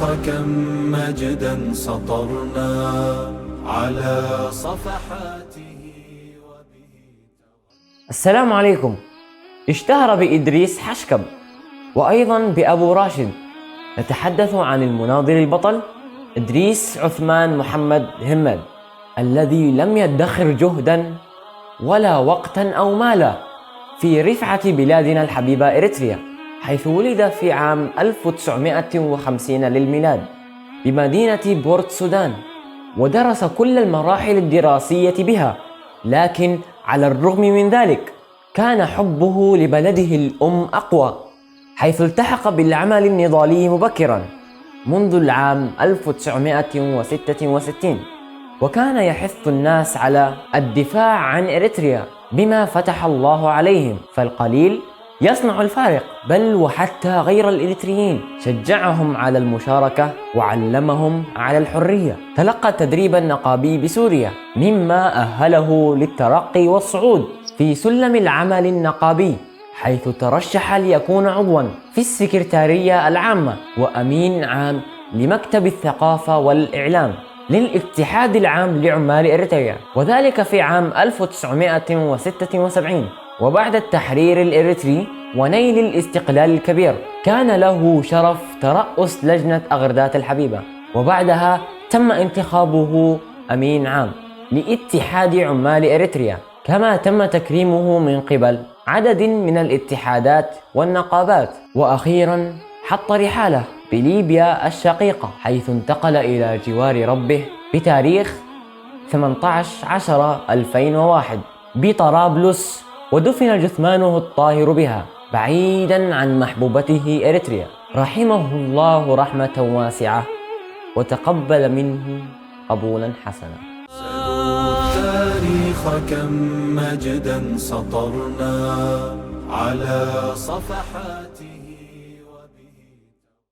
كم مجدا سطرنا على صفحاته. السلام عليكم. اشتهر بإدريس حشكب وأيضا بأبو راشد. نتحدث عن المناضل البطل إدريس عثمان محمد همل، الذي لم يدخر جهدا ولا وقتا أو مالا في رفعة بلادنا الحبيبة إريتريا، حيث ولد في عام 1950 للميلاد بمدينة بورت سودان، ودرس كل المراحل الدراسية بها. لكن على الرغم من ذلك كان حبه لبلده الأم أقوى، حيث التحق بالعمل النضالي مبكرا منذ العام 1966، وكان يحث الناس على الدفاع عن إريتريا بما فتح الله عليهم، فالقليل يصنع الفارق. بل وحتى غير الإريتريين شجعهم على المشاركة وعلمهم على الحرية. تلقى التدريب النقابي بسوريا، مما أهله للترقي والصعود في سلم العمل النقابي، حيث ترشح ليكون عضوا في السكرتارية العامة وأمين عام لمكتب الثقافة والإعلام للاتحاد العام لعمال إريتريا، وذلك في عام 1976. وبعد التحرير الإريتري ونيل الاستقلال الكبير كان له شرف ترأس لجنة أغردات الحبيبة، وبعدها تم انتخابه أمين عام لاتحاد عمال إريتريا، كما تم تكريمه من قبل عدد من الاتحادات والنقابات. وأخيرا حط رحاله بليبيا الشقيقة، حيث انتقل إلى جوار ربه بتاريخ 18/10/2001 بطرابلس، ودفن جثمانه الطاهر بها بعيدا عن محبوبته إريتريا، رحمه الله رحمة واسعة وتقبل منه قبولا حسنا. التاريخ كم مجدا سطرنا على صفحاته.